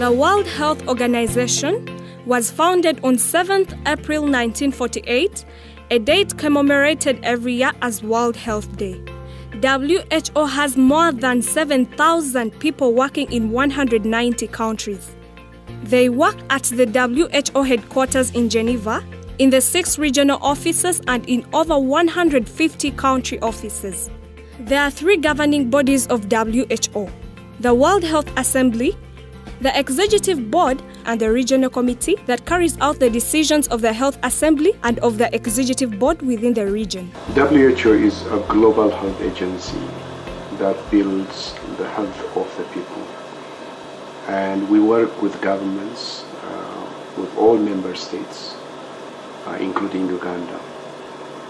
The World Health Organization was founded on 7th April 1948, a date commemorated every year as World Health Day. WHO has more than 7,000 people working in 190 countries. They work at the WHO headquarters in Geneva, in the 6 regional offices and in over 150 country offices. There are 3 governing bodies of WHO: the World Health Assembly, the Executive Board, and the Regional Committee that carries out the decisions of the Health Assembly and of the Executive Board within the region. WHO is a global health agency that builds the health of the people. And we work with governments, with all member states, including Uganda.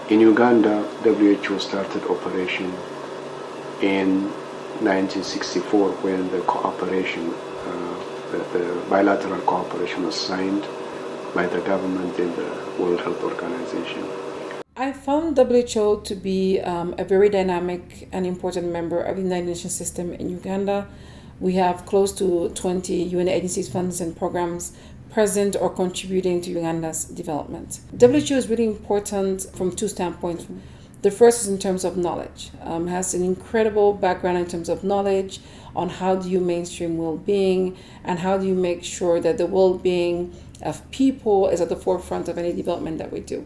In Uganda, WHO started operation in 1964 when the cooperation, the bilateral cooperation was signed by the government and the World Health Organization. I found WHO to be a very dynamic and important member of the United Nations system in Uganda. We have close to 20 UN agencies, funds, and programs present or contributing to Uganda's development. WHO is really important from 2 standpoints. The first is in terms of knowledge. Has an incredible background in terms of knowledge on how do you mainstream well-being and how do you make sure that the well-being of people is at the forefront of any development that we do.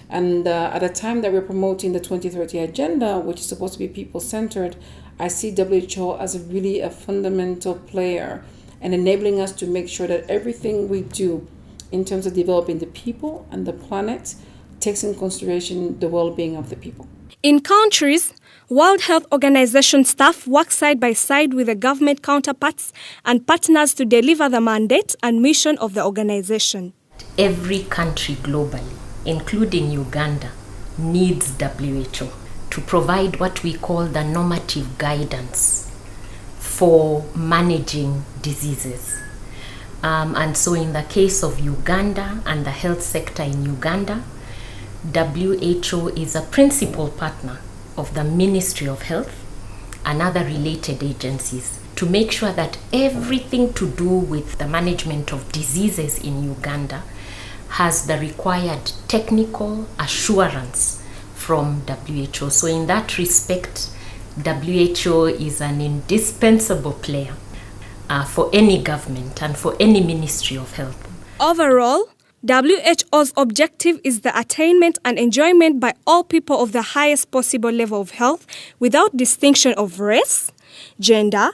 And at a time that we're promoting the 2030 agenda, which is supposed to be people-centered, I see WHO as a fundamental player and enabling us to make sure that everything we do in terms of developing the people and the planet takes in consideration the well-being of the people. In countries, World Health Organization staff work side by side with the government counterparts and partners to deliver the mandate and mission of the organization. Every country globally, including Uganda, needs WHO to provide what we call the normative guidance for managing diseases. And so in the case of Uganda and the health sector in Uganda, WHO is a principal partner of the Ministry of Health and other related agencies to make sure that everything to do with the management of diseases in Uganda has the required technical assurance from WHO. So in that respect, WHO is an indispensable player for any government and for any Ministry of Health. Overall, WHO's objective is the attainment and enjoyment by all people of the highest possible level of health without distinction of race, gender,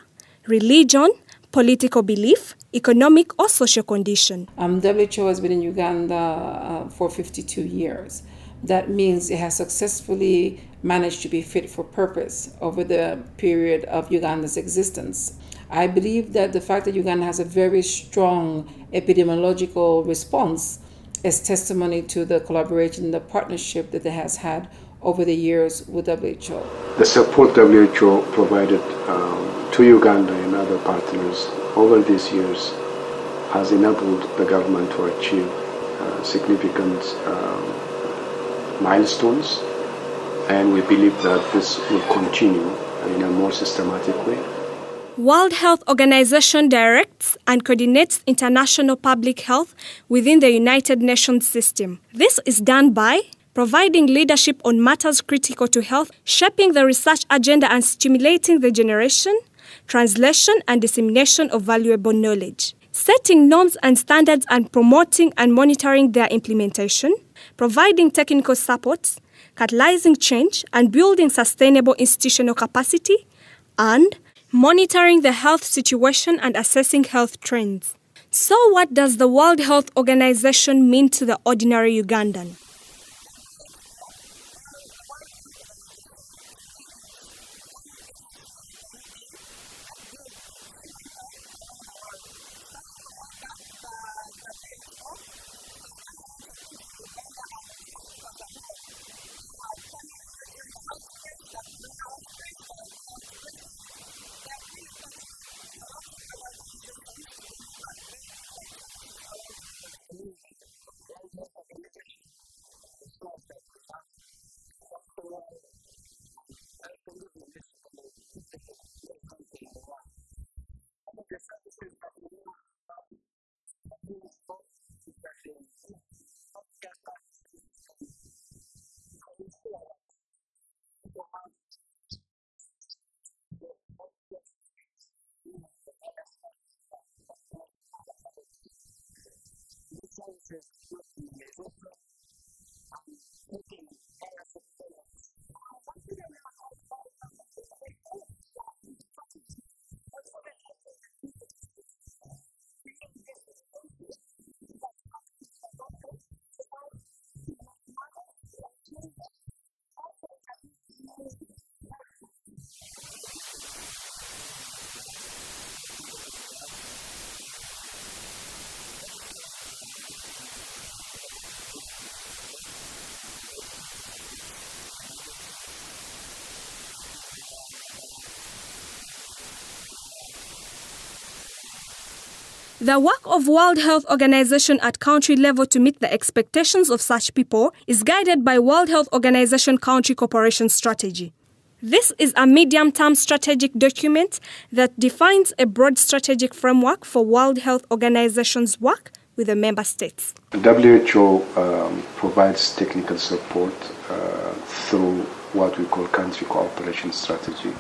religion, political belief, economic or social condition. WHO has been in Uganda for 52 years. That means it has successfully managed to be fit for purpose over the period of Uganda's existence. I believe that the fact that Uganda has a very strong epidemiological response is testimony to the collaboration, the partnership that it has had over the years with WHO. The support WHO provided to Uganda and other partners over these years has enabled the government to achieve significant milestones, and we believe that this will continue in a more systematic way. World Health Organization directs and coordinates international public health within the United Nations system. This is done by providing leadership on matters critical to health, shaping the research agenda and stimulating the generation, translation and dissemination of valuable knowledge, setting norms and standards and promoting and monitoring their implementation, providing technical support, catalyzing change and building sustainable institutional capacity, and monitoring the health situation and assessing health trends. So what does the World Health Organization mean to the ordinary Ugandan? The work of World Health Organization at country level to meet the expectations of such people is guided by World Health Organization Country Cooperation Strategy. This is a medium-term strategic document that defines a broad strategic framework for World Health Organization's work with the member states. WHO provides technical support through what we call country cooperation strategy.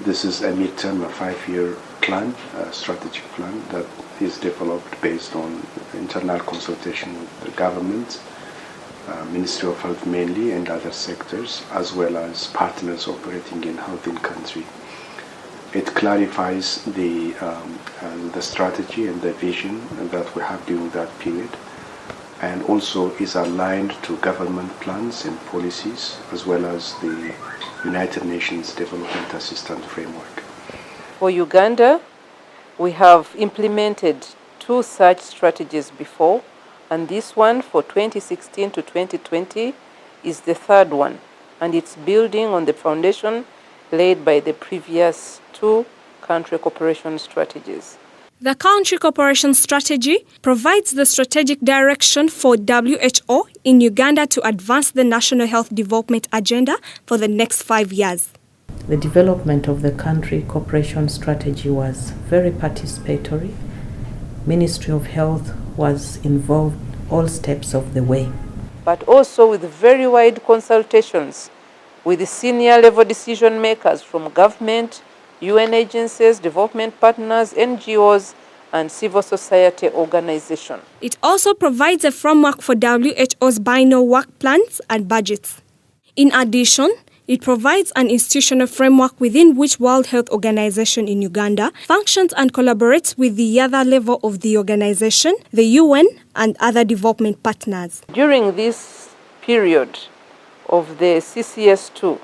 This is a midterm, a 5-year plan, a strategic plan that is developed based on internal consultation with the government, Ministry of Health mainly, and other sectors, as well as partners operating in health in country. It clarifies the strategy and the vision that we have during that period, and also is aligned to government plans and policies, as well as the United Nations Development Assistance Framework. For Uganda, we have implemented 2 such strategies before, and this one for 2016 to 2020 is the 3rd one, and it's building on the foundation laid by the previous 2 country cooperation strategies. The country cooperation strategy provides the strategic direction for WHO in Uganda to advance the national health development agenda for the next 5 years. The development of the country cooperation strategy was very participatory. Ministry of Health was involved all steps of the way. But also with very wide consultations with the senior level decision makers from government, UN agencies, development partners, NGOs, and civil society organizations. It also provides a framework for WHO's biennial work plans and budgets. In addition, it provides an institutional framework within which World Health Organization in Uganda functions and collaborates with the other level of the organization, the UN, and other development partners. During this period of the CCS2,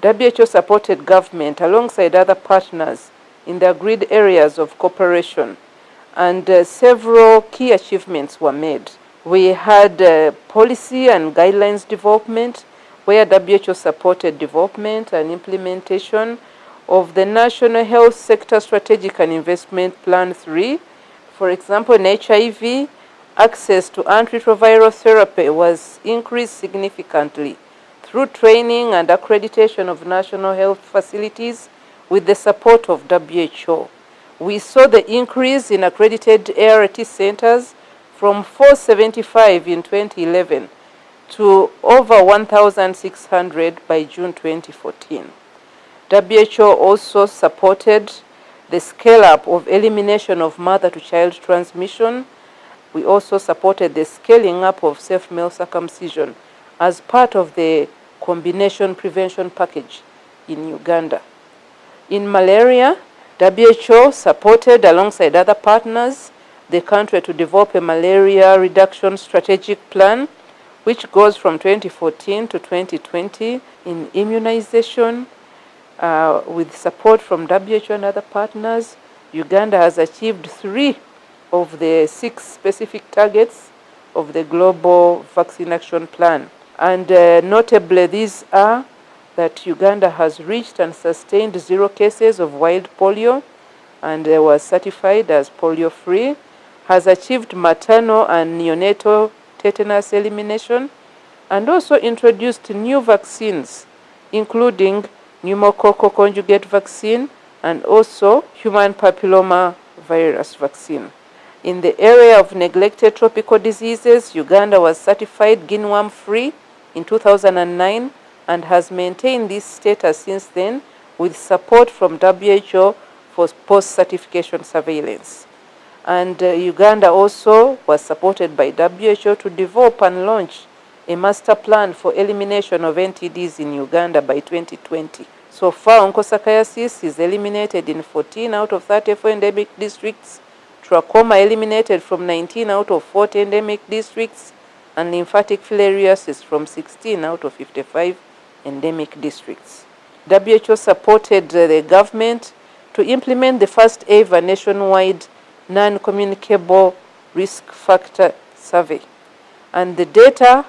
WHO supported government alongside other partners in the agreed areas of cooperation, and several key achievements were made. We had policy and guidelines development, where WHO supported development and implementation of the National Health Sector Strategic and Investment Plan 3. For example, in HIV, access to antiretroviral therapy was increased significantly through training and accreditation of national health facilities with the support of WHO. We saw the increase in accredited ART centers from 475 in 2011 to over 1,600 by June 2014. WHO also supported the scale-up of elimination of mother-to-child transmission. We also supported the scaling up of safe male circumcision as part of the combination prevention package in Uganda. In malaria, WHO supported, alongside other partners, the country to develop a malaria reduction strategic plan, which goes from 2014 to 2020 in immunization. With support from WHO and other partners, Uganda has achieved 3 of the 6 specific targets of the Global Vaccine Action Plan. And notably, these are that Uganda has reached and sustained 0 cases of wild polio and was certified as polio-free, has achieved maternal and neonatal tetanus elimination, and also introduced new vaccines, including pneumococcal conjugate vaccine and also human papilloma virus vaccine. In the area of neglected tropical diseases, Uganda was certified guinea-worm-free in 2009 and has maintained this status since then with support from WHO for post-certification surveillance. And Uganda also was supported by WHO to develop and launch a master plan for elimination of NTDs in Uganda by 2020. So far, onchocerciasis is eliminated in 14 out of 34 endemic districts, trachoma eliminated from 19 out of 40 endemic districts, and lymphatic filariasis from 16 out of 55 endemic districts. WHO supported the government to implement the first ever nationwide non-communicable risk factor survey. And the data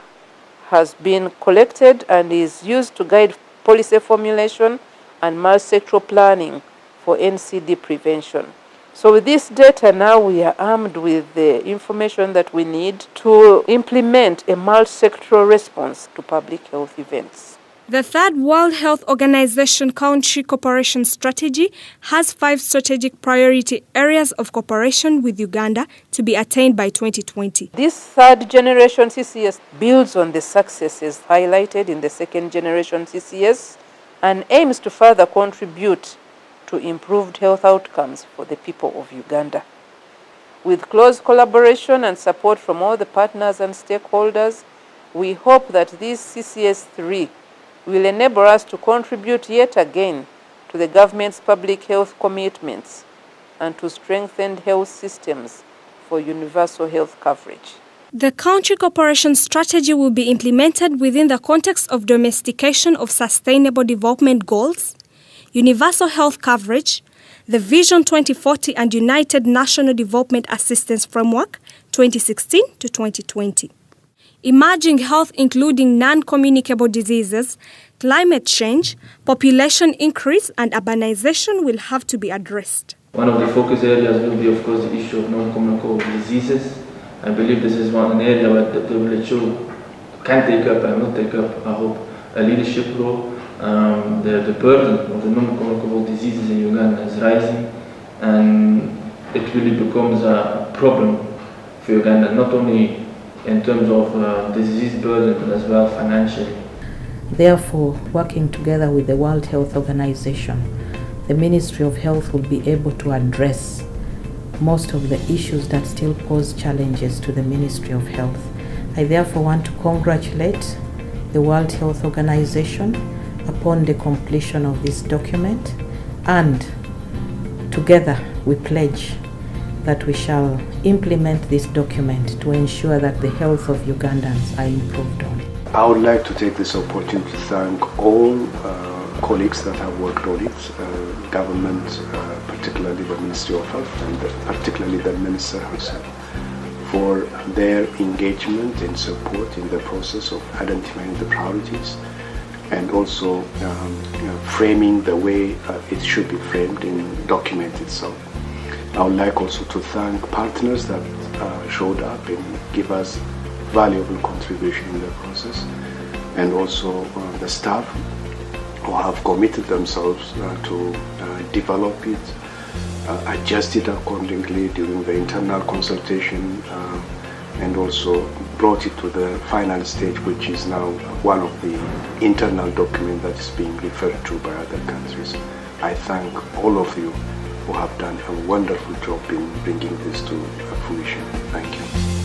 has been collected and is used to guide policy formulation and multi-sectoral planning for NCD prevention. So with this data now, we are armed with the information that we need to implement a multi-sectoral response to public health events. The third World Health Organization Country Cooperation Strategy has 5 strategic priority areas of cooperation with Uganda to be attained by 2020. This third generation CCS builds on the successes highlighted in the second generation CCS and aims to further contribute to improved health outcomes for the people of Uganda. With close collaboration and support from all the partners and stakeholders, we hope that this CCS3 will enable us to contribute yet again to the government's public health commitments and to strengthen health systems for universal health coverage. The country cooperation strategy will be implemented within the context of domestication of sustainable development goals, universal health coverage, the Vision 2040 and United National Development Assistance Framework 2016 to 2020. Emerging health including non-communicable diseases, climate change, population increase and urbanization will have to be addressed. One of the focus areas will be, of course, the issue of non-communicable diseases. I believe this is an area where the WHO can take up and will take up, I hope, a leadership role. The burden of the non-communicable diseases in Uganda is rising, and it really becomes a problem for Uganda, not only in terms of disease burden, but as well financially. Therefore, working together with the World Health Organization, the Ministry of Health will be able to address most of the issues that still pose challenges to the Ministry of Health. I therefore want to congratulate the World Health Organization upon the completion of this document, and together we pledge that we shall implement this document to ensure that the health of Ugandans are improved on. I would like to take this opportunity to thank all colleagues that have worked on it, government, particularly the Ministry of Health and particularly the Minister herself, for their engagement and support in the process of identifying the priorities and also framing the way it should be framed in the document itself. I would like also to thank partners that showed up and give us valuable contribution in the process, and also the staff who have committed themselves to develop it, adjust it accordingly during the internal consultation, and also brought it to the final stage, which is now one of the internal documents that is being referred to by other countries. I thank all of you who have done a wonderful job in bringing this to fruition. Thank you.